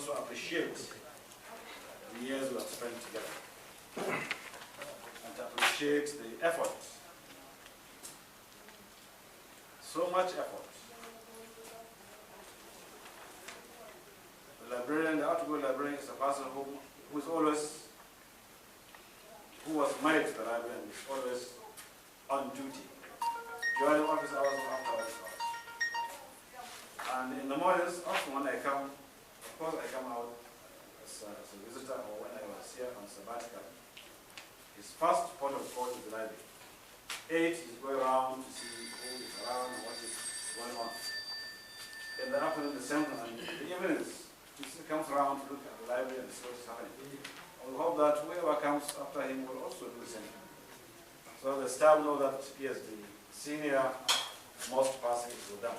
also appreciate the years we have spent together and to appreciate the effort, so much effort. The librarian, the outgoing librarian, is a person who was married to the library and is always on duty during office hours and after office hours. And in the mornings, often when I come, of course I come out as a visitor or when I was here on sabbatical, his first port of call is the library. 8 is going around to see who is around and what is going on. In the afternoon, the same thing, and in the evenings, he still comes around to look at the library and see what is happening. We hope that whoever comes after him will also do the same. So the staff know that he is the senior most person is with them.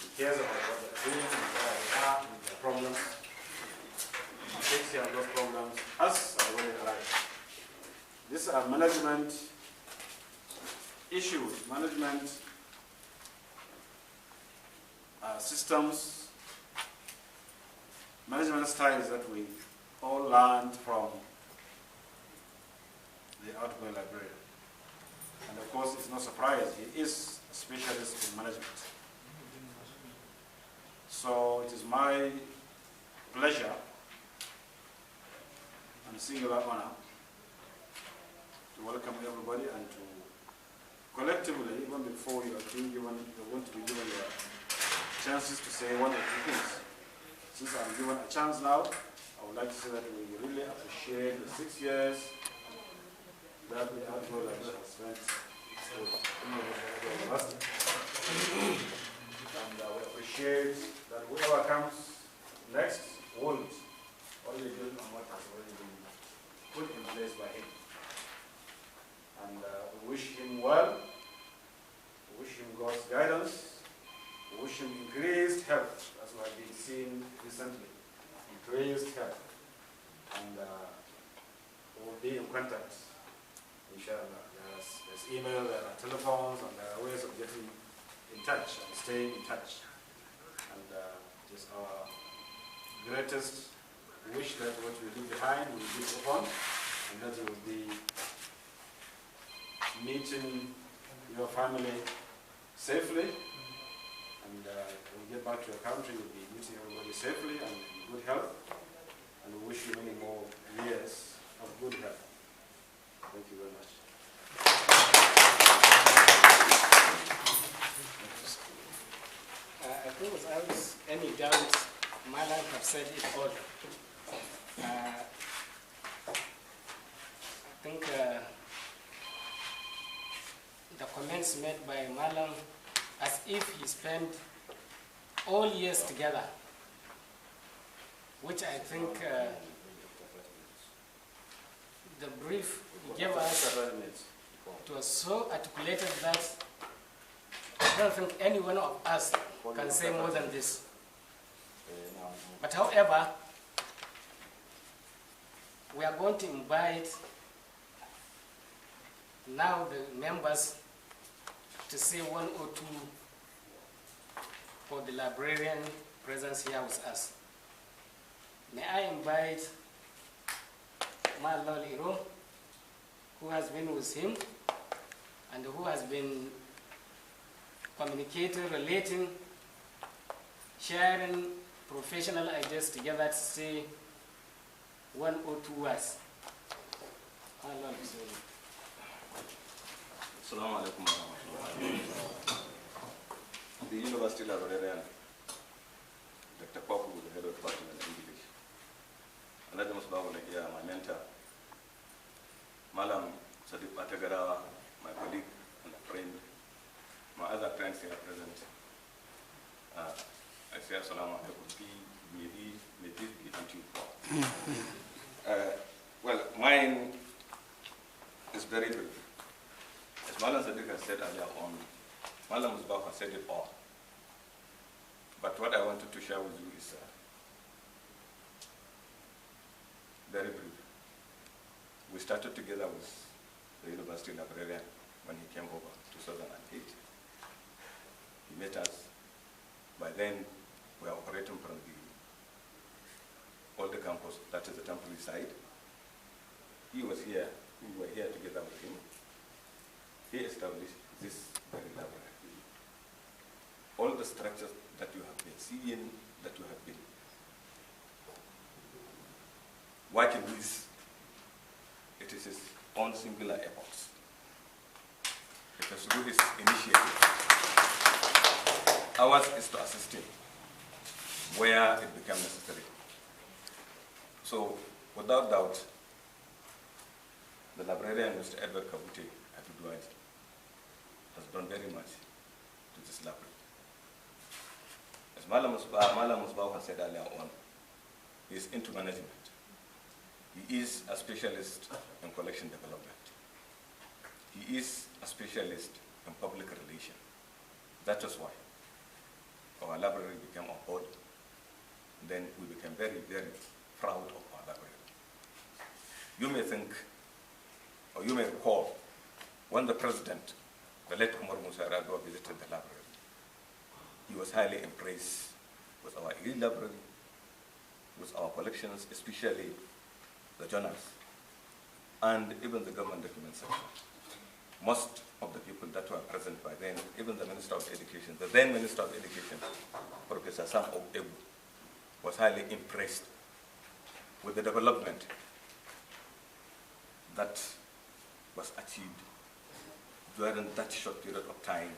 He cares about what they're doing, where they are, and their problems. He takes care of those problems as and when they arise. These are management issues, management systems, management styles that we all learned from the outgoing librarian. And of course, it's no surprise, he is a specialist in management. So it is my pleasure and singular honor to welcome everybody and to collectively, even before you are being given, you're going to be given your chances to say one or two things. Since I'm given a chance now, I would like to say that we really appreciate the 6 years that the outgoing librarian has spent with university. And we appreciate that whoever comes next won't only build on what has already been put in place by him. And we wish him well, we wish him God's guidance, we wish him increased health, as we have been seeing recently, increased health. And we will be in contact, inshallah. There's email, there are telephones, and there are ways of getting in touch and staying in touch. And it is our greatest wish that what we leave behind will be upon, and that you will be meeting your family safely, and when you get back to your country, you'll be meeting everybody safely and in good health, and we wish you many more years of good health. Thank you very much. I think without any doubt, Malam have said it all. I think the comments made by Malam, as if he spent all years together, which I think the brief he gave us, it was so articulated that I don't think any one of us can say more than this. But however, we are going to invite now the members to say 1 or 2 for the librarian presence here with us. May I invite Malol Iro, who has been with him and who has been communicating, relating, sharing professional ideas together to say 1 or 2 words. Assalamu alaikum. The University Librarian, Dr. Kwaku, the head of department in English. Another Muslim, my mentor, Malam Sadiq Atagara, my colleague and a friend. My other friends here present. I say assalamu alaikum. May this be unto you. Well, mine is very brief. As Malam Sadiq has said earlier on, Malam Musbah has said it all. But what I wanted to share with you is very brief. We started together with the University Librarian when he came over, 2008. He met us. By then, we were operating from the campus, that is the temporary side. He was here, we were here together with him. He established this very library. All the structures that you have been seeing, that you have been working with, it is his own singular efforts. It was through his initiative. Ours is to assist him where it became necessary. So, without doubt, the librarian, Mr. Edward Kabute, has done very much to this library. As Malam Musbah has said earlier on, he is into management. He is a specialist in collection development. He is a specialist in public relations. That is why our library became on board. Then we became very, very proud of our library. You may think, or you may recall, when the president, the late Umar Musa Yar'Adua, visited the library, he was highly impressed with our e-library, with our collections, especially the journals, and even the government document section. Most of the people that were present by then, even the Minister of Education, the then Minister of Education, Professor Sam Obebu, was highly impressed with the development that was achieved during that short period of time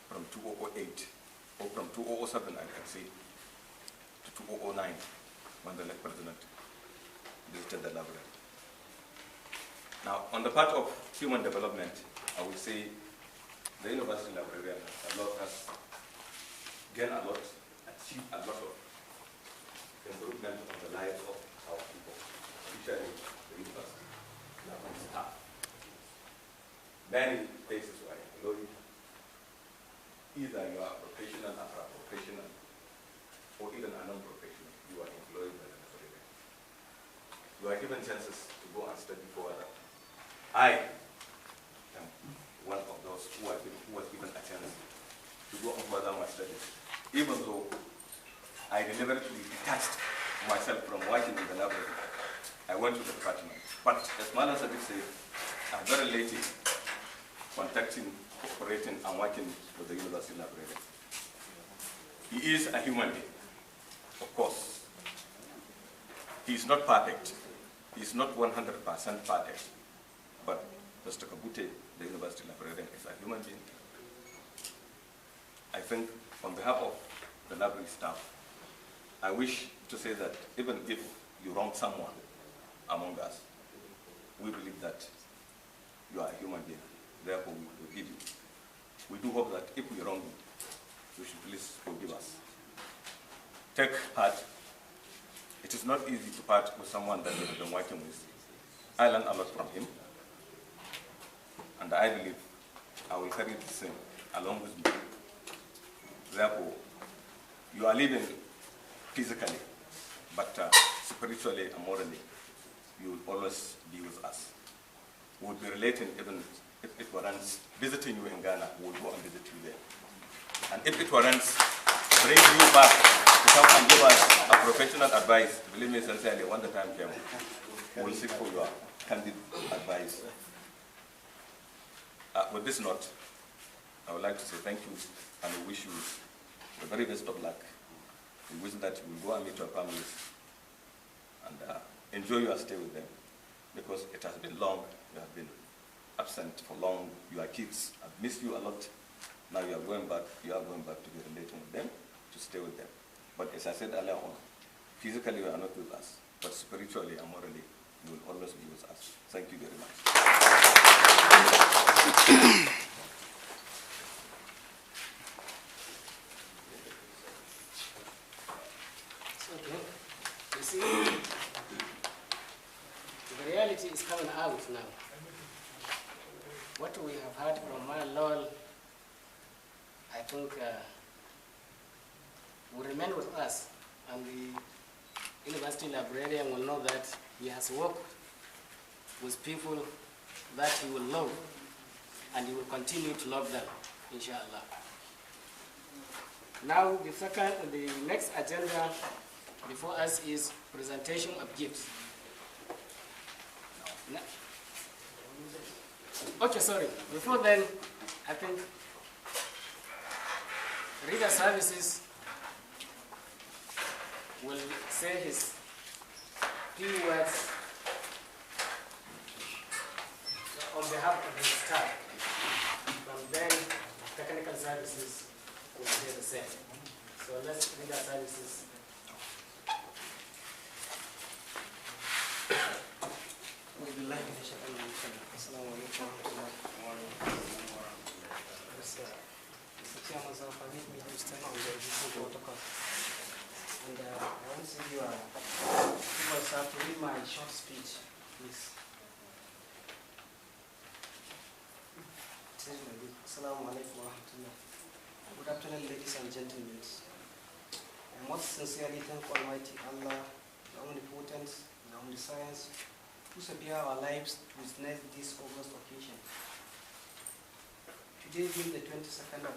from 2008, or from 2007, I can say, to 2009, when the late president visited the library. Now, on the part of human development, I would say the university librarian has gained a lot, achieved a lot of improvement of the lives of our people, especially the university library staff. Many places where I employ, either you are a professional, a professional, or even a non-professional, you are employed by the librarian. You are given chances to go and study further. I am one of those who was given a chance to go on further my studies, even though I deliberately detached myself from working in the library. I went to the department. But as Malam Sadiq said, I'm very late contacting, cooperating, and working with the university librarian. He is a human being, of course. He is not perfect. He is not 100% perfect. But Mr. Kabute, the university librarian, is a human being. I think on behalf of the library staff, I wish to say that even if you wrong someone among us, we believe that you are a human being. Therefore, we forgive you. We do hope that if we wrong you, you should please forgive us. Take part. It is not easy to part with someone that you have been working with. I learned a lot from him. And I believe I will carry the same along with me. Therefore, you are living physically, but spiritually and morally, you will always be with us. We will be relating even if it warrants visiting you in Ghana, we will go and visit you there. And if it warrants bringing you back to come and give us a professional advice, believe me sincerely, when the time came, we will seek for your candid advice. With this note, I would like to say thank you and we wish you the very best of luck. We wish that you will go and meet your families and enjoy your stay with them, because it has been long. You have been absent for long. Your kids have missed you a lot. Now you are going back to be relating with them, to stay with them. But as I said earlier on, physically you are not with us, but spiritually and morally you will always be with us. Thank you very much. Okay. You see, the reality is coming out now. What we have heard from my Lord, I think will remain with us, and the university librarian will know that he has worked with people that he will love, and he will continue to love them, inshallah. Now, the next agenda before us is presentation of gifts. No. Okay, sorry. Before then, I think Reader Services will say his few words on behalf of his staff. And then Technical Services will say the same. So let's Reader Services. And I want to see you have to read my short speech, please. Assalamu alaikum wa rahmatullah. Good afternoon, ladies and gentlemen. I most sincerely thank Almighty Allah, the Omnipotent, the Omniscience, who severe our lives to witness this August occasion. Today being the 22nd of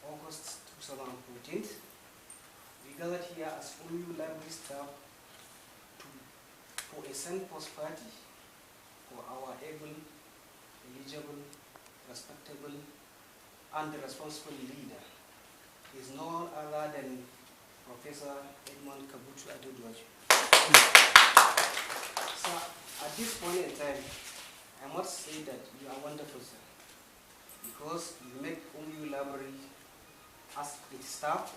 August 2014, we gathered here as UMYU library staff for a send-post party for our able, eligible, respectable, and responsible leader. He is none other than Professor Edmond Kabutu Adeduaju. So at this point in time, I must say that you are wonderful, sir, because you make UMYU library as its staff,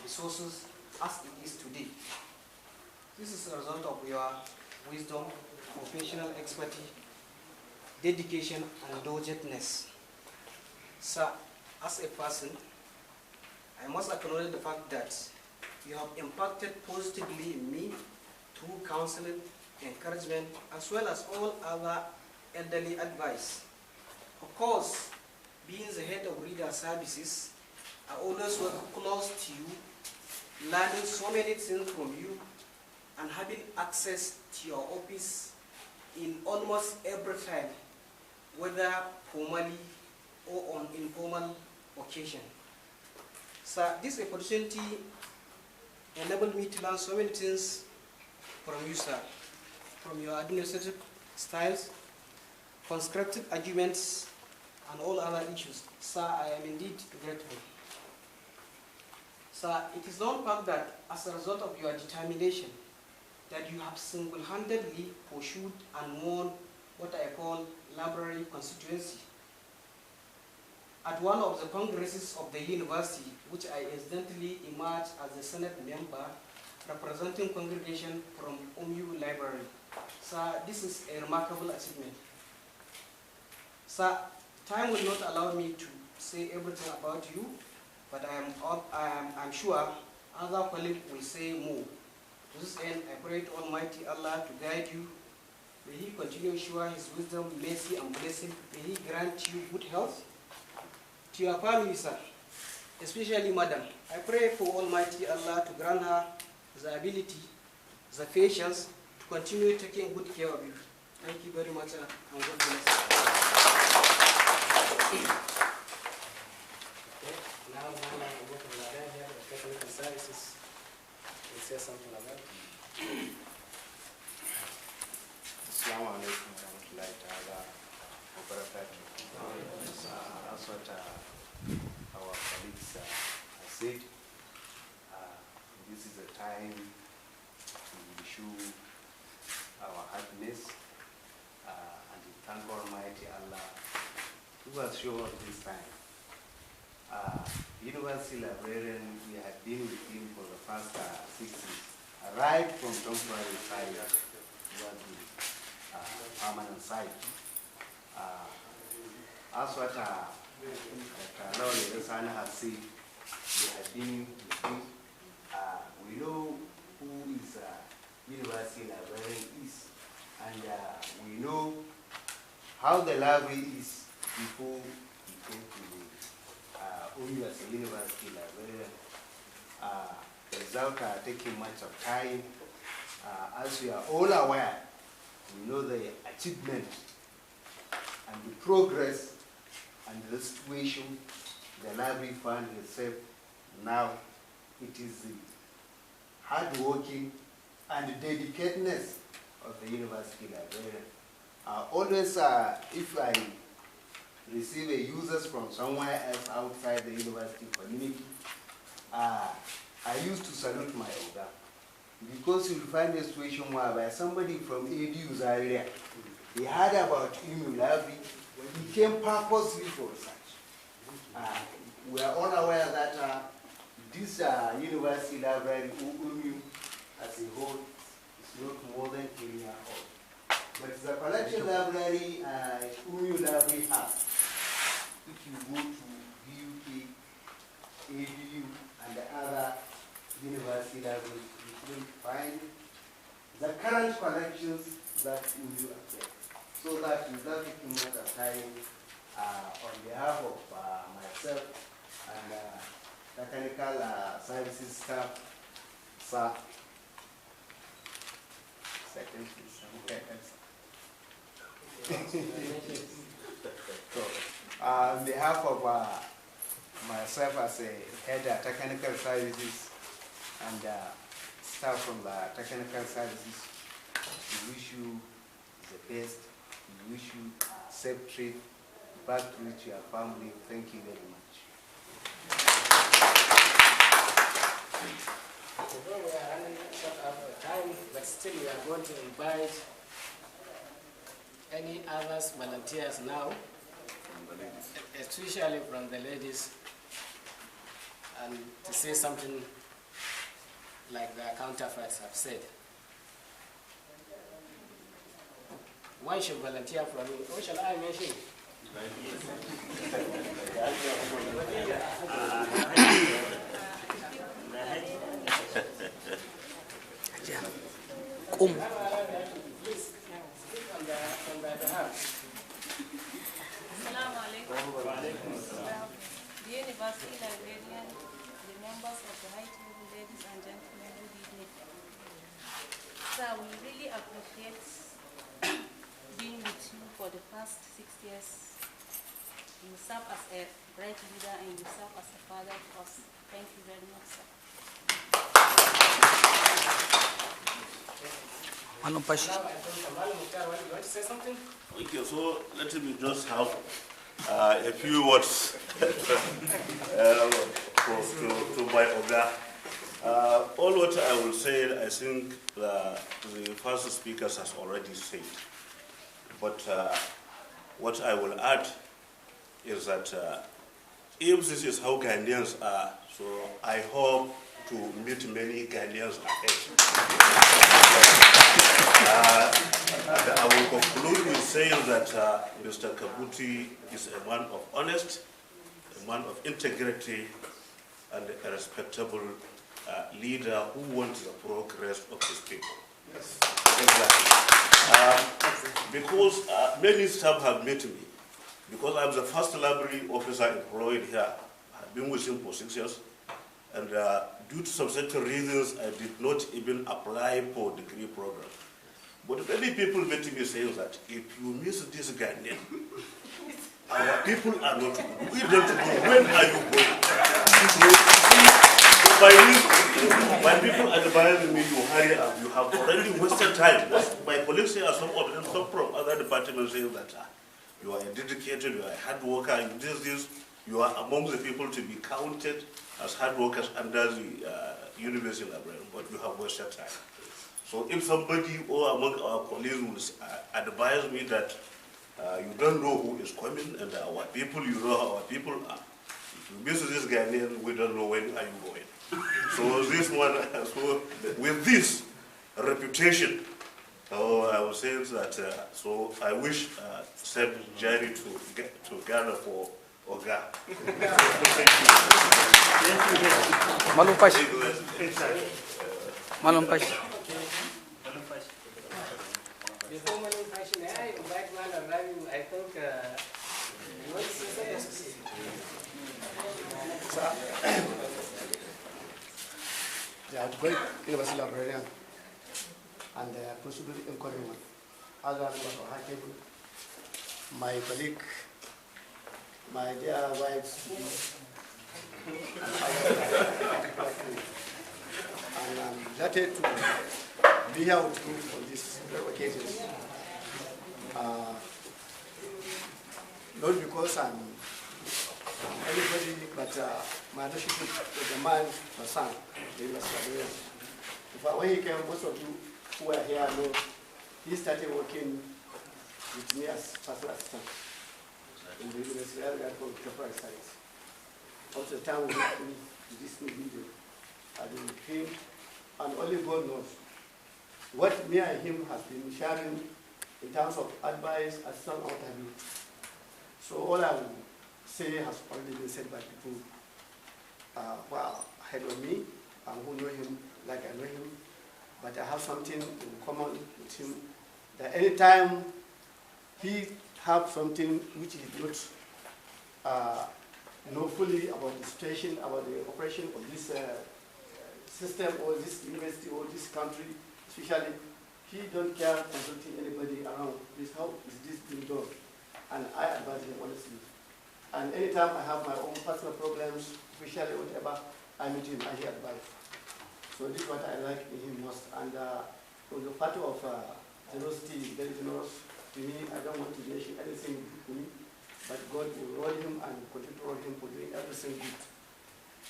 resources as it is today. This is a result of your wisdom, professional expertise, dedication, and doggedness. Sir, as a person, I must acknowledge the fact that you have impacted positively in me through counseling, encouragement, as well as all other elderly advice. Of course, being the head of Reader Services, I always work close to you, learning so many things from you, and having access to your office in almost every time, whether formally or on informal occasion. So this opportunity enabled me to learn so many things from you, sir, from your administrative styles, constructive arguments, and all other issues. Sir, I am indeed grateful. Sir, it is known fact that as a result of your determination, that you have single-handedly pursued and won what I call library constituency. At one of the congresses of the university, which I incidentally emerged as a Senate member representing congregation from UMYU Library. Sir, this is a remarkable achievement. Sir, time will not allow me to say everything about you, but I'm sure other colleagues will say more. To this end, I pray to Almighty Allah to guide you. May He continue to shower His wisdom, mercy, and blessing. May He grant you good health. To your family, sir, especially madam, I pray for Almighty Allah to grant her the ability, the patience to continue taking good care of you. Thank you very much, and God bless. Now, I'm going to Librarian here, the Technical Services, will say something about it. Assalamu alaikum wa rahmatullahi ta'ala wa barakatuh. That's what our colleagues have said. This is a time to show our happiness and to thank Almighty Allah who has shown us this time. University Librarian, we have been with him for the past 6 years, right from temporary side towards the permanent side. As what Dr. Lawley Esana has said, we have been with him. We know who is University Librarian is, and we know how the library is before he came to the UMYU as a University Librarian. The results are taking much of time. As we are all aware, we know the achievement and the progress and the situation the library found itself now. It is the hardworking, and dedicatedness of the university librarian. Always, if I receive a users from somewhere else outside the university community, I used to salute my Oga. Because you'll find a situation whereby somebody from ADU's area, he heard about UMYU library, he came purposely for research. We are all aware that this university library, UMYU, as a whole, is not more than 10 years old. But the collection library UMYU library has, if you go to BUK, ADU, and the other university libraries, you will find the current collections that UMYU affect. So that without taking much of time, on behalf of myself and technical services staff, sir, second so, on behalf of myself as a head of technical services and staff from the technical services, we wish you the best. We wish you safe trip back to your family. Thank you very much. Although we are running short of time, but still we are going to invite any others volunteers now, especially from the ladies, and to say something like the counterparts have said. One should volunteer from me. What shall I mention? Assalamu alaikum. The University Librarian, the members of the High Table, ladies and gentlemen, good evening. So we really appreciate being with you for the past 6 years. You serve as a bright leader and you serve as a father to us. Thank you very much, sir. Okay, so let me just have a few words to my Oga. All what I will say, I think the first speakers has already said. But what I will add is that if this is how Ghanaians are, so I hope to meet many Ghanaians ahead. And I will conclude with saying that Mr. Kabuti is a man of honesty, a man of integrity, and a respectable leader who wants the progress of his people. Yes. Exactly. Because many staff have met me, because I'm the first library officer employed here. I've been with him for 6 years, and due to some certain reasons, I did not even apply for degree program. But many people met me saying that if you miss this Ghanaian, our people are not good. We don't know when are you going. When people advise me to hurry up, you have already wasted time. My colleagues here, some of them, some from other departments, saying that you are a dedicated, you are a hard worker, you do this, you are among the people to be counted as hard workers under the university librarian, but you have wasted time. So if somebody or among our colleagues will advise me that you don't know who is coming and our people, you know how our people are. If you miss this Ghanaian, we don't know when are you going. So this one, so with this reputation, I was saying that, so I wish said Jerry to get to Ghana for Oga. Malum Pash. Malum Pash. Before Malum Pash, may I invite Madam Ravi? I think you want to say something? The great University Librarian and the possible incumbent, other members of High Table, my colleague, my dear wives, and started to be here with you on these occasions. Not because I'm anybody, but my relationship with the man, my son, the Librarian. When he came, most of you who are here know, he started working with me as personal assistant in the University of Contemporary Science. Up to the time we met to this new video, I did with him, and only God knows what me and him has been sharing in terms of advice, assistance, what have you. So all I will say has already been said by people who are ahead of me and who know him like I know him. But I have something in common with him, that anytime he have something which he does know fully about the situation, about the operation of this system or this university or this country, especially, he don't care consulting anybody around. This how is this being done? And I advise him honestly. And anytime I have my own personal problems, especially whatever, I meet him and he advises. So this is what I like in him most. And on the part of generosity, very generous to me. I don't want to mention anything to me, but God will reward him and continue to reward him for doing everything good.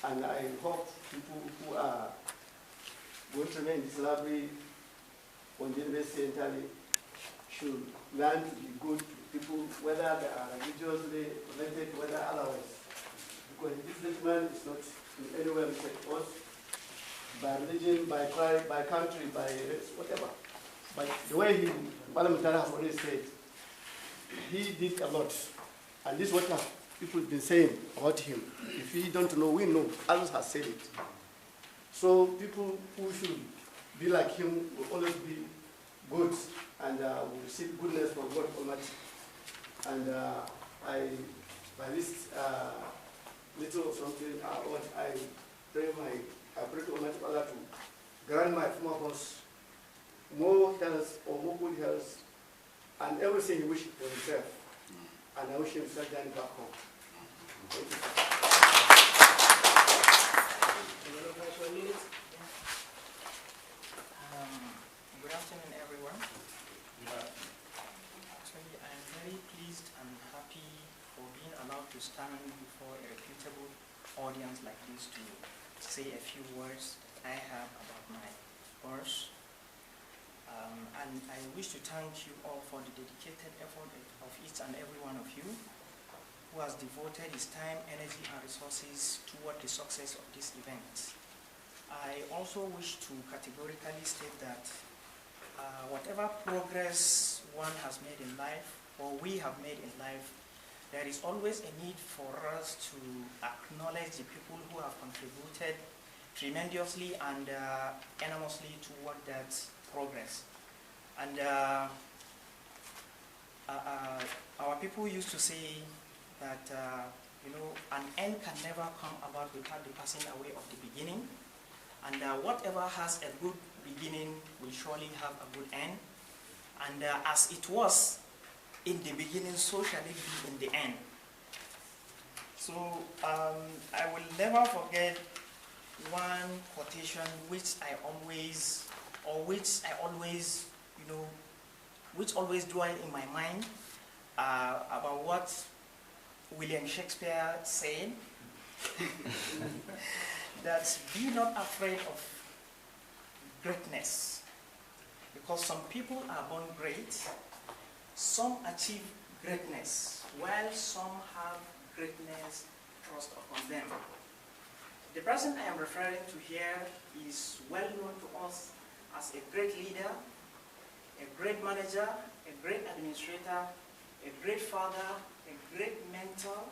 And I hope people who are going to remain in this library on the university entirely should learn to be good to people, whether they are religiously related, whether otherwise. Because this gentleman is not in any way related to us, by religion, by tribe, by country, by race, whatever. But the way he, Madam Tara has already said, he did a lot. And this is what people have been saying about him. If he don't know, we know. Others have said it. So people who should be like him will always be good and will seek goodness from God Almighty. And by this little of something, what I pray to Almighty Allah to grant my former boss more health or more good health and everything he wishes for himself. And I wish him to settle back home. Thank you. Good afternoon, everyone. Actually, I am very pleased and happy for being allowed to stand before a reputable audience like this to say a few words I have about my course. And I wish to thank you all for the dedicated effort of each and every one of you who has devoted his time, energy, and resources toward the success of this event. I also wish to categorically state that whatever progress one has made in life, or we have made in life, there is always a need for us to acknowledge the people who have contributed tremendously and enormously toward that progress. And our people used to say that an end can never come about without the passing away of the beginning, and whatever has a good beginning will surely have a good end, and as it was in the beginning, so shall it be in the end. So I will never forget one quotation which always dwell in my mind about what William Shakespeare said, that be not afraid of greatness, because some people are born great, some achieve greatness, while some have greatness thrust upon them. The person I am referring to here is well known to us as a great leader, a great manager, a great administrator, a great father, a great mentor,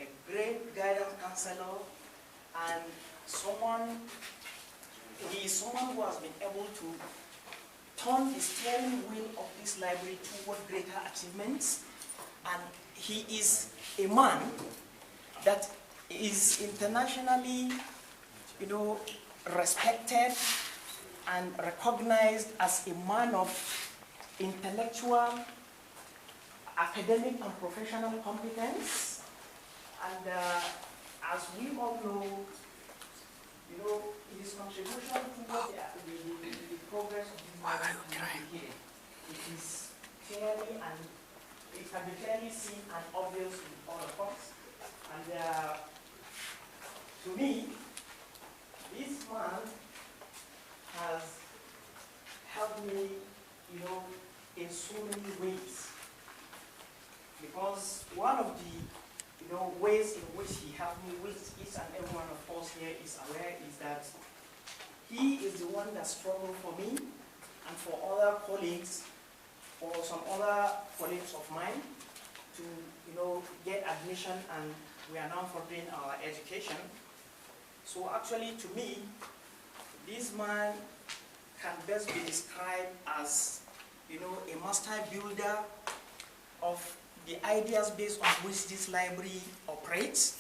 a great guidance counselor, and he is someone who has been able to turn the steering wheel of this library toward greater achievements, and he is a man that is internationally, respected and recognized as a man of intellectual, academic, and professional competence. And as we all know, his contribution towards the can be clearly seen and obvious in all of us. And to me, this man has helped me, in so many ways. Because one of the ways in which he helped me, which each and every one of us here is aware, is that he is the one that struggled for me and for other colleagues, or some other colleagues of mine, to get admission, and we are now furthering our education. So actually, to me, this man can best be described as a master builder of the ideas based on which this library operates,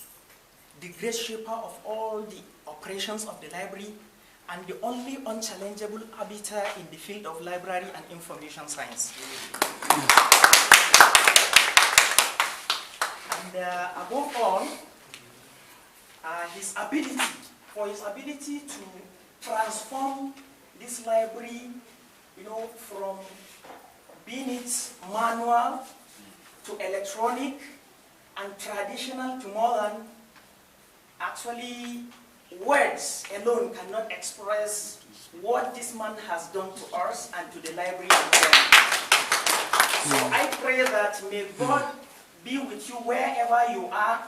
the great shaper of all the operations of the library, and the only unchallengeable arbiter in the field of library and information science. And above all, his ability to transform this library, from being it manual to electronic and traditional to modern. Actually, words alone cannot express what this man has done to us and to the library. So I pray that may God be with you wherever you are,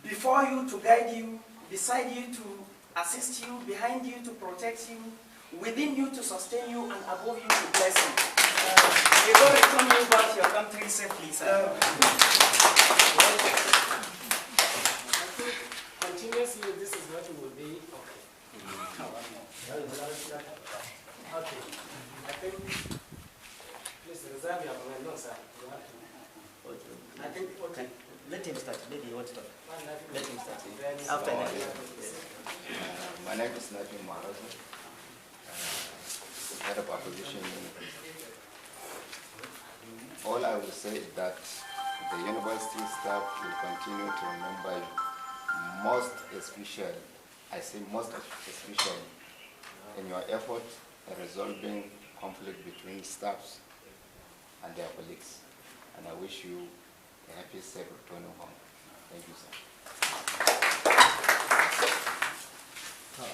before you to guide you, beside you to assist you, behind you to protect you, within you to sustain you, and above you to bless you. May God return you back to your country safely, sir. Continuously, this is what will be okay. Okay. I think, please reserve your moment. No, sir. You have to. I think, okay. Let him start. Maybe he wants to talk. Let him start. After that. My name is Najim Maharaja, head of opposition. All I will say is that the university staff will continue to remember you, most especially, I say most especially, in your effort in resolving conflict between staffs and their colleagues. And I wish you a happy, safe return home. Thank you, sir. The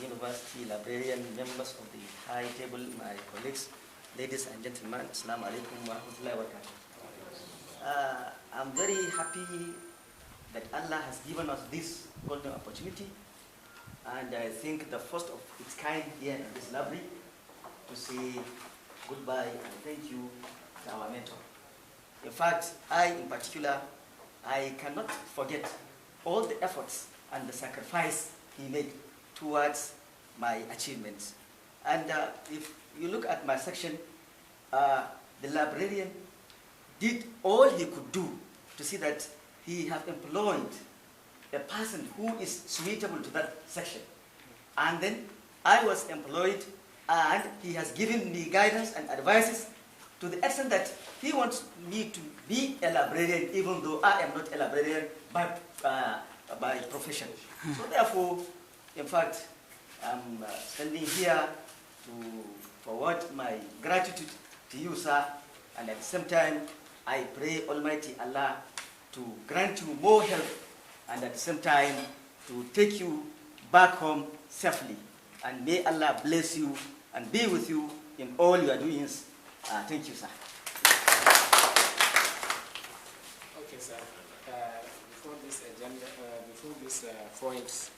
university librarian, members of the high table, my colleagues, ladies and gentlemen, Assalamu alaikum wa rahmatullahi wa barakatuh. I'm very happy that Allah has given us this golden opportunity, and I think the first of its kind here in this library, to say goodbye and thank you to our mentor. In fact, I in particular, I cannot forget all the efforts and the sacrifice he made towards my achievements. And if you look at my section, the librarian did all he could do to see that he has employed a person who is suitable to that section. And then I was employed, and he has given me guidance and advices to the extent that he wants me to be a librarian, even though I am not a librarian by profession. So therefore, in fact, I'm standing here to forward my gratitude to you, sir, and at the same time, I pray Almighty Allah to grant you more help, and at the same time, to take you back home safely. And may Allah bless you and be with you in all your doings. Thank you, sir. Okay, sir. Before this agenda, before this points,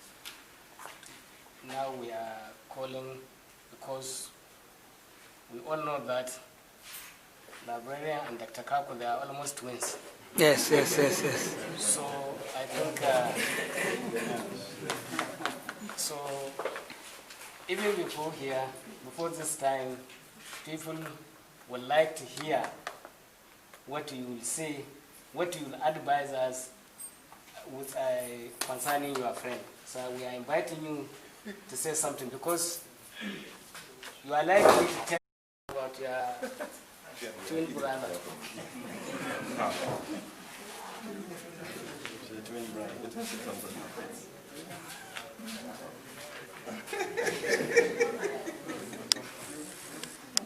now we are calling, because we all know that Librarian and Dr. Kaku, they are almost twins. Yes. So I think, so even before this time, people would like to hear what you will say, what you will advise us with concerning your friend. So we are inviting you to say something, because you are likely to tell about your twin brother. Twin brother.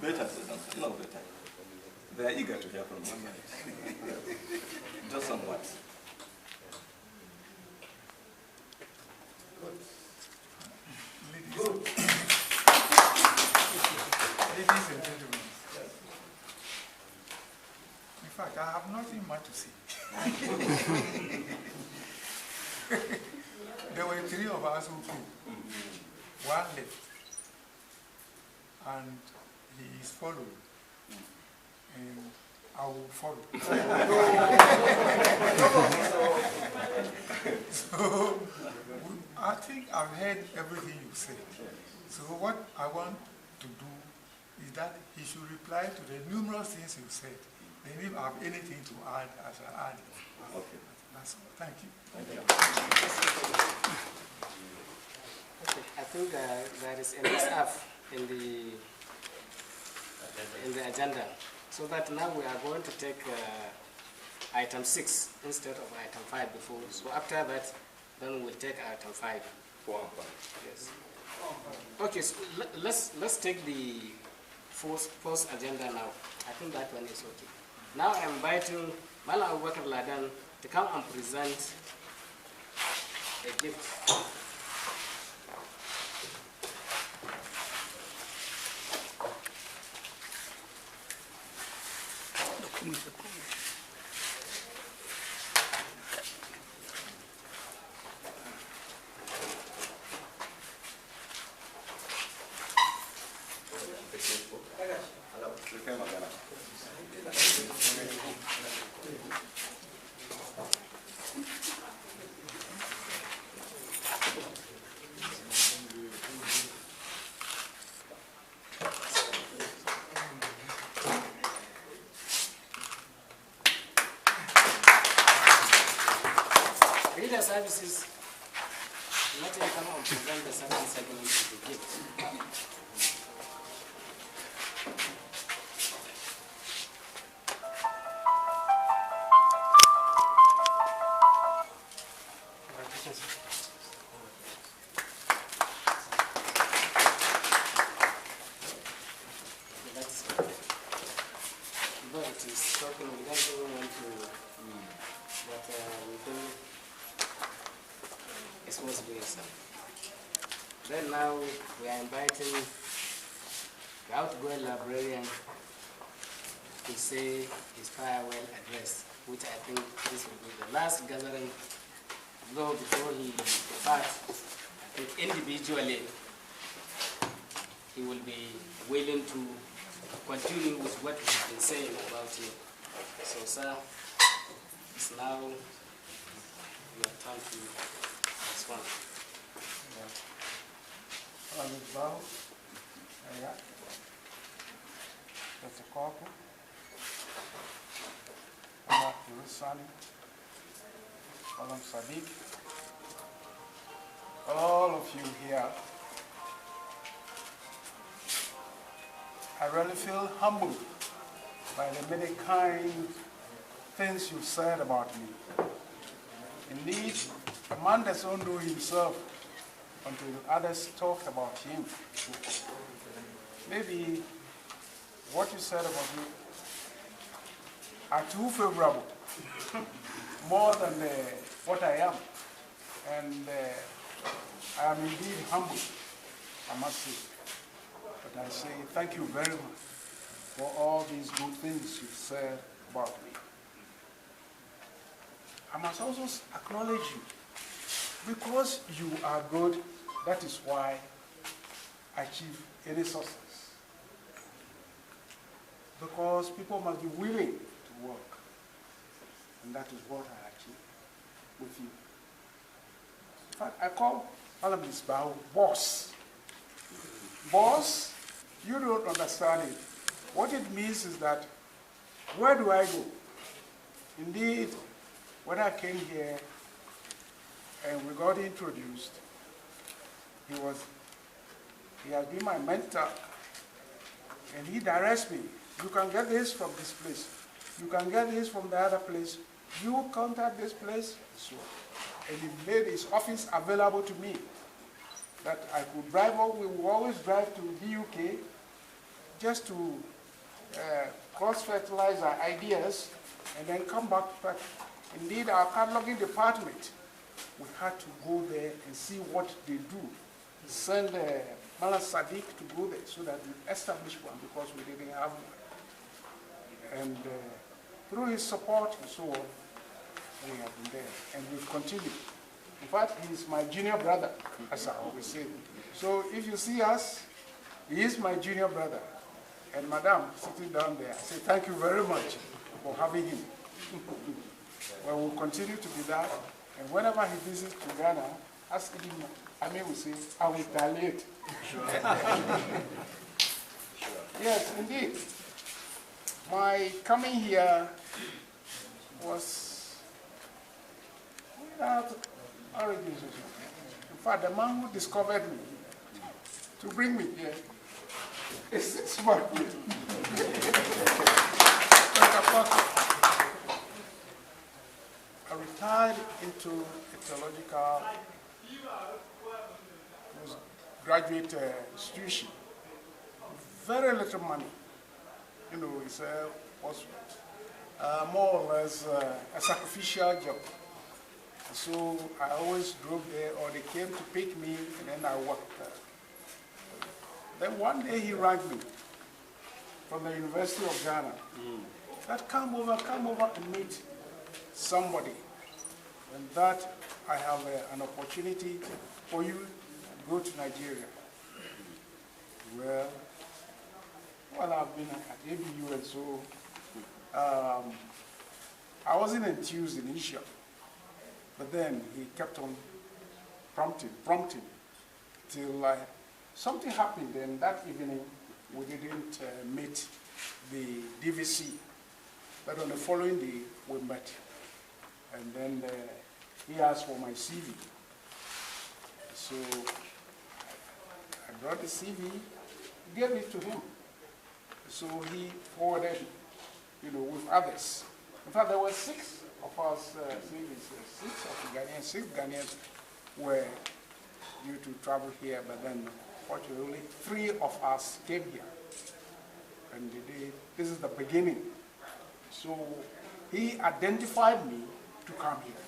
Better, no better. 1 minute. Just some words. Ladies and gentlemen, in fact, I have nothing much to say. There were 3 of us who came. One left, and he is following, and I will follow. So, I think I've heard everything you said. So what I want to do is that he should reply to the numerous things you said. Then if I have anything to add, I shall add it. Okay. That's all. Thank you. Thank you. Okay, I think there is a mix-up in the agenda, so that now we are going to take item 6 instead of item 5 before. So after that, then we'll take item 5. 4 and 5. Yes. Okay, so let's take the first agenda now. I think that one is okay. Now I'm inviting Malam Abubakar Ladan to come and present a gift. Reader services, let him come and present the second segment of the gift. Then now we are inviting the outgoing librarian to say his farewell address, which I think this will be the last gathering, though before he departs, I think individually he will be willing to continue with what he's been saying about you. So sir, it's now your turn to respond. Bow, Mr. Corporal, Sani, Alam Sadiq, all of you here. I really feel humbled by the many kind things you said about me. Indeed, a man does not know himself until others talked about him. Maybe what you said about me are too favorable, more than what I am. And I am indeed humbled, I must say. But I say thank you very much for all these good things you said about me. I must also acknowledge you. Because you are good, that is why I achieve any success. Because people must be willing to work. And that is what I achieve with you. In fact, I call Malam Misbah boss. Boss, you don't understand it. What it means is that, where do I go? Indeed, when I came here, and we got introduced, he has been my mentor, and he directs me. You can get this from this place. You can get this from the other place. You contact this place. So, and he made his office available to me, that I could drive up. We would always drive to the UK just to cross-fertilize our ideas, and then come back. But indeed, our cataloging department, we had to go there and see what they do. Send Malan Sadiq to go there so that we establish one because we didn't have one. And through his support and so on, we have been there, and we've continued. In fact, he's my junior brother, as I always say. So if you see us, he is my junior brother. And Madam, sitting down there, I say thank you very much for having him. Well, we'll continue to be that. And whenever he visits to Ghana, ask him, I mean, we say, I will retaliate. Yes, indeed. My coming here was without origins. In fact, the man who discovered me to bring me here is this man. I retired into a theological graduate institution. Very little money. You know, it was more or less a sacrificial job. So I always drove there, or they came to pick me, and then I worked there. Then one day he rang me from the University of Ghana. That come over and meet somebody. And that I have an opportunity for you to go to Nigeria. Well, I've been at ABU, and so I wasn't enthused initially. But then he kept on prompting, till something happened, and that evening we didn't meet the DVC. But on the following day, we met. And then he asked for my CV. So I brought the CV, gave it to him. So he forwarded, with others. In fact, there were 6 of us, 6 Ghanaians were due to travel here, but then fortunately 3 of us came here. And this is the beginning. So he identified me to come here.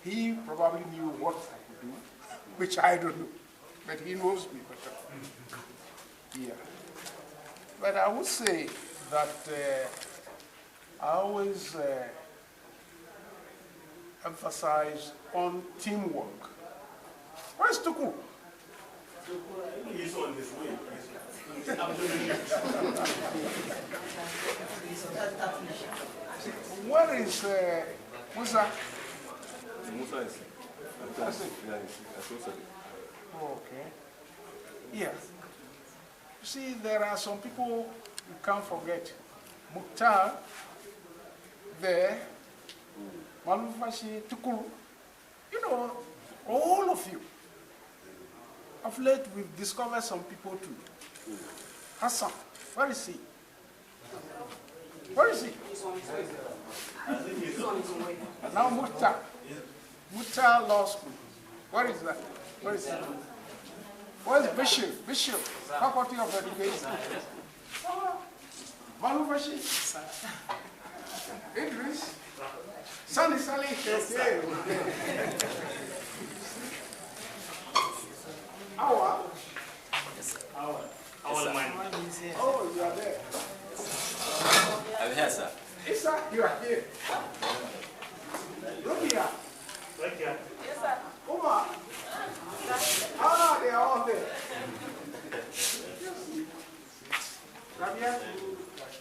He probably knew what I could do, which I don't know, but he knows me better. Yeah. But I would say that I always emphasize on teamwork. Where's Tuku? He's on his way. Where is Musa? Musa is. Okay. Yeah. You see, there are some people you can't forget. Mukhtar, there, Malufashi, Tukuru, all of you. Of late, we've discovered some people too. Hassan, where is he? Where is he? And now Mukhtar. Mukhtar Law School. Where is that? Where is he? Where's Bishop? Faculty of Education. Malufashi? Idris? Sunny Sally? Awa? Our man. Oh, you are there. I'm here, sir. Isa, you are here. Rukia? Right here. Yes, sir. Uma? Ah, they are all there. Rabia?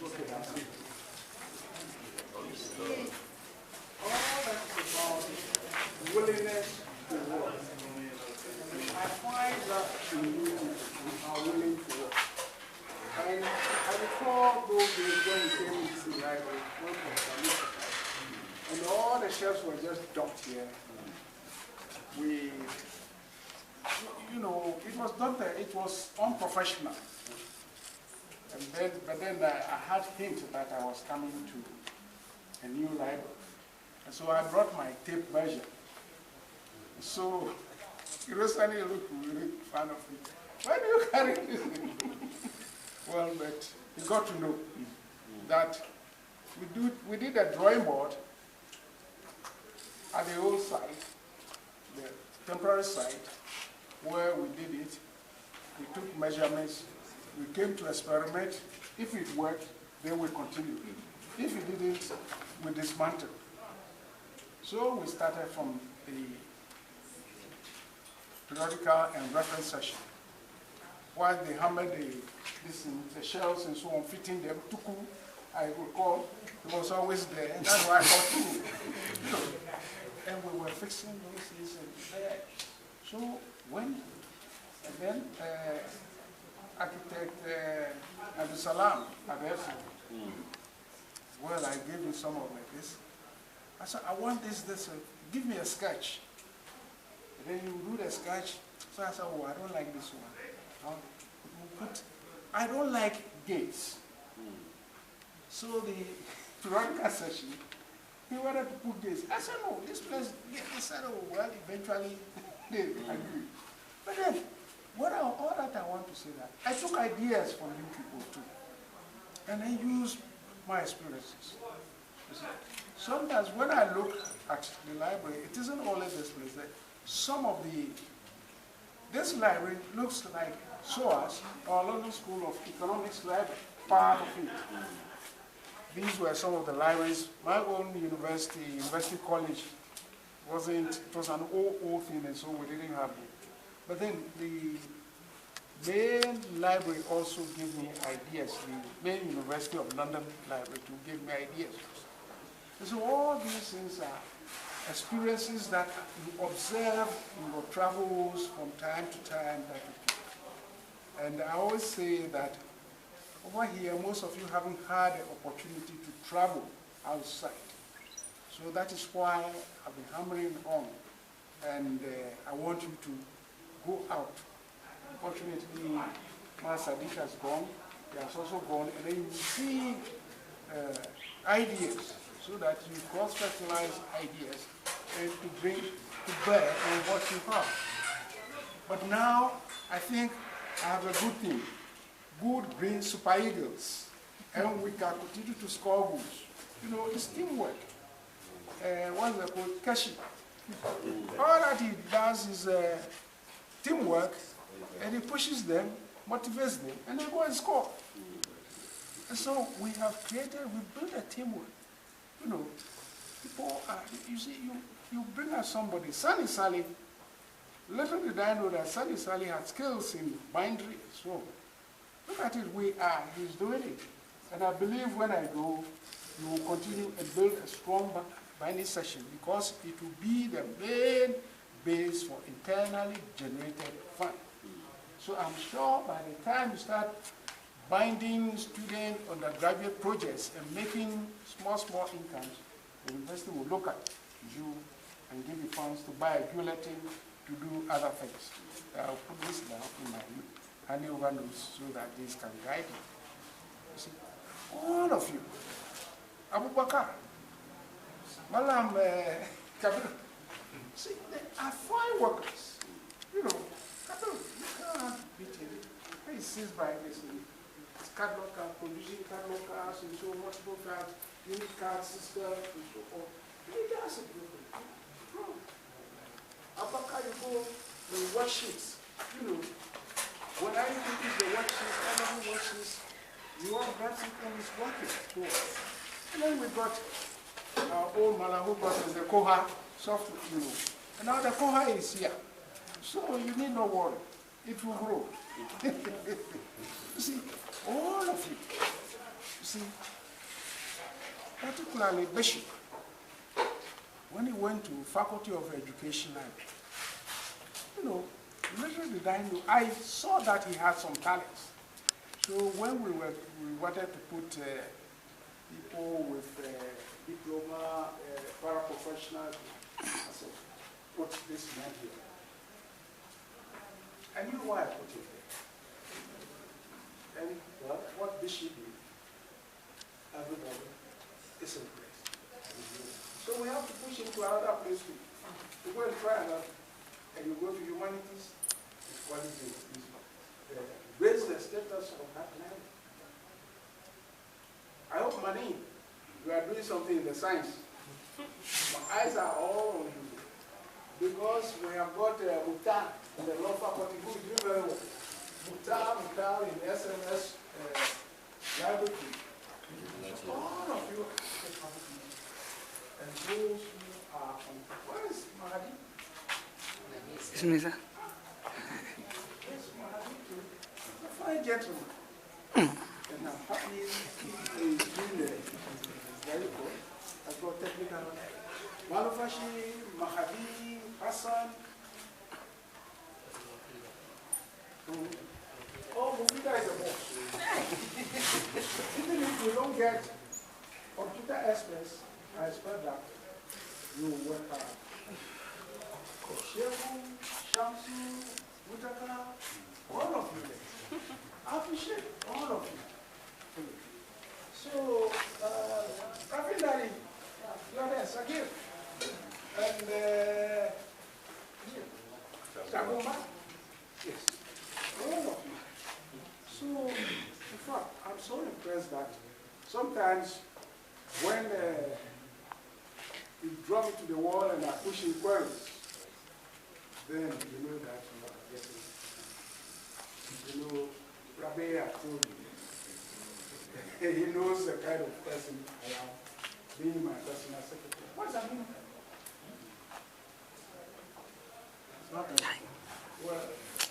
Okay, that's it. See, all that's about willingness to work. I find that you are willing to work. And I recall those days when we came into the library, and all the shelves were just dumped here. It was done there, it was unprofessional. But then I had hint that I was coming to a new library. And so I brought my tape measure. So you recently look really fan of it. Why do you carry this thing? Well, but you got to know that we did a drawing board at the old site, the temporary site, where we did it. We took measurements. We came to experiment. If it worked, then we continued. If it didn't, we dismantled. So we started from the periodical and reference session. While they hammered the shells and so on, fitting them, tuku, I recall, it was always there, and that's why I called tuku. And we were fixing those things and there. So when, and then architect Abdul Salam at well, I gave him some of this. I said, I want this, give me a sketch. And then you do the sketch. So I said, oh, I don't like this one. I don't like gates. So the periodical session, he wanted to put gates. I said, no, this place, he said, oh, well, eventually they agreed. But then, all that I want to say that, I took ideas from you people too. And I used my experiences. Sometimes when I look at the library, it isn't only this place. Some of this library looks like SOAS, or London School of Economics library, part of it. These were some of the libraries. My own University College, it was an old thing, and so we didn't have it. But then the main library also gave me ideas, the main University of London library to give me ideas. And so all these things are experiences that you observe in your travels from time to time. And I always say that over here, most of you haven't had the opportunity to travel outside. So that is why I've been hammering on. And I want you to go out. Unfortunately, my Sadiq has gone. He has also gone. And then you see ideas so that you cross-fertilize ideas and to bring to bear on what you have. But now, I think I have a good thing. Good green super eagles. And we can continue to score goals. You know, it's teamwork. What's it called? Kashi. All that he does is teamwork, and he pushes them, motivates them, and they go and score. And so we have built a teamwork. You know, people are, you see, you bring us somebody, Sunny Sally. Little did I know that Sunny Sally had skills in bindery. So look at it, he's doing it. And I believe when I go, you will continue and build a strong binding session because it will be the main base for internally generated fund. So I'm sure by the time you start binding student undergraduate projects and making small incomes, the university will look at you and give you funds to buy a bulletin to do other things. I'll put this down in my handy over notes so that this can guide you. You see, all of you, Abu Bakar, Malam Kabir, see, they are fine workers. You know, Kabir, you can't beat him. He sits by this. It's catalog card, producing catalog cards, and so multiple cards, unit card system, and so on. He does it. Abaka, you go the worksheets. You know, when I use the worksheets, every worksheets, your graphical is working. And then we got our old Malahu process, the Koha software, you know. And now the Koha is here. So you need no worry. It will grow. You see, all of you. You see, particularly Bishop, when he went to Faculty of Education, you know, little did I know, I saw that he had some talents. So when we wanted to put people with diploma, paraprofessionals, I said, put this man here. I knew why I put it there. And well, what Bishop did, everybody is impressed. So we have to push him to another place too. We go and try another. And you go to humanities, what is it? Raise the status of that land. Mani, you are doing something in the science. My eyes are all on you. Because we have got Mukhtar in the law faculty who is doing very well. Mukhtar in SMS library. All of you and those who are on. Where is Mahadi? Excuse me, sir. Yes, Mahadi too. A fine gentleman. And I'm happy he's doing very good. I've got technical. Malufashi, Mahadi, Hassan. Oh, Mufida is a boss. Even if you don't get computer experts, I expect that you will work hard. Shehu, Shamsu, Mutaka, all of you. I appreciate all of you. So, Rafindari, you are there, Sakir. And Sagoma? Yes. All of you. So, in fact, I'm so impressed that sometimes when you drop it to the wall and are pushing queries, then you know that you are getting. You know, Rabea told you. He knows the kind of person I am, being my personal secretary. What's that mean? It's not a, well,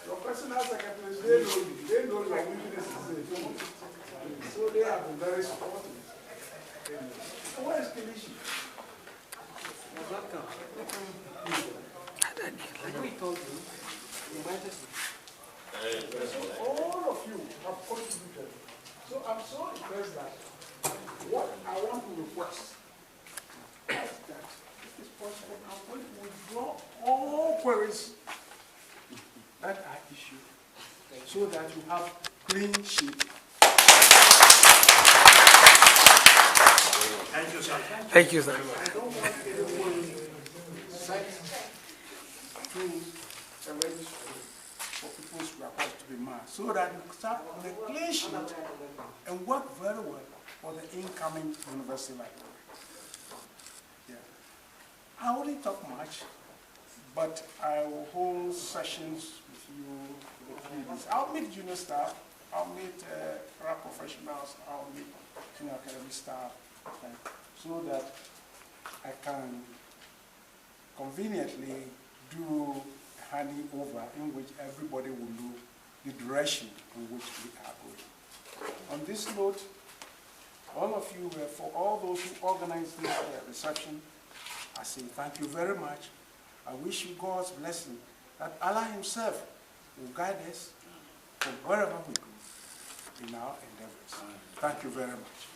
your personal secretaries, they know you. They know your weaknesses. So they have been very supportive. So where is Kilishi? Does not come. We told you. So all of you have contributed. So I'm so impressed that what I want to request is that if it's possible, I'm going to withdraw all queries that are issued so that you have clean sheet. Thank you, sir. Thank you, sir. I don't want anyone sent to a registry for people's records to be marked, so that you start on a clean sheet and work very well for the incoming university library. Yeah. I won't talk much, but I will hold sessions with you. I'll meet junior staff, I'll meet professionals, I'll meet senior academy staff, so that I can conveniently do a handing over in which everybody will know the direction in which we are going. On this note, all of you, for all those who organized this reception, I say thank you very much. I wish you God's blessing, that Allah Himself will guide us from wherever we go in our endeavors. Thank you very much.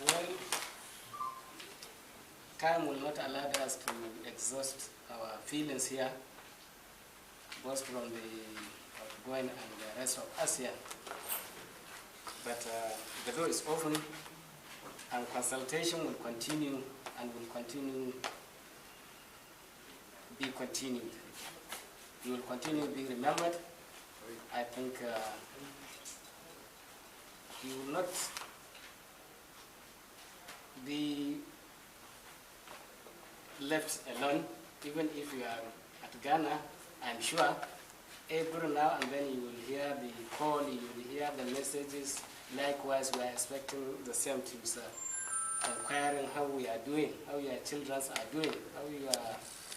Well, time will not allow us to exhaust our feelings here, both from the outgoing and the rest of us here. But the door is open, and consultation will continue and will continue be continued. You will continue to be remembered. I think you will not be left alone, even if you are at Ghana. I'm sure every now and then you will hear the call, you will hear the messages. Likewise, we are expecting the same things, inquiring how we are doing, how your children are doing, how your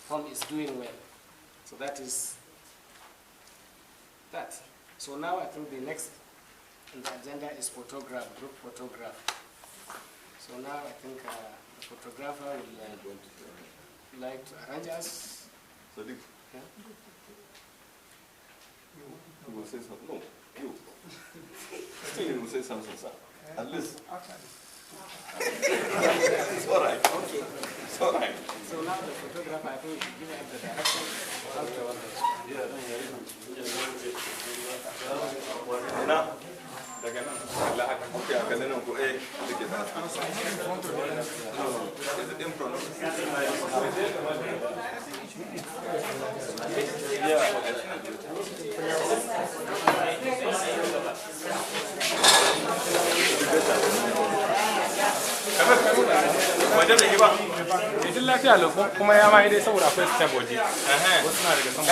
home is doing well. So that is that. So now I think the next on the agenda is photograph, group photograph. So now I think the photographer will like to arrange us. So Dick, Yeah? you will say something. No, you. Still you will say something, sir. At least. It's all right. Okay. It's all right. So now the photographer, I think, will give us the direction. Now, daga nan Allah aka kuke aka nan ko eh dake da is it in front yeah lafiya lo kuma ya ma dai saboda akwai step waje wasu na daga sama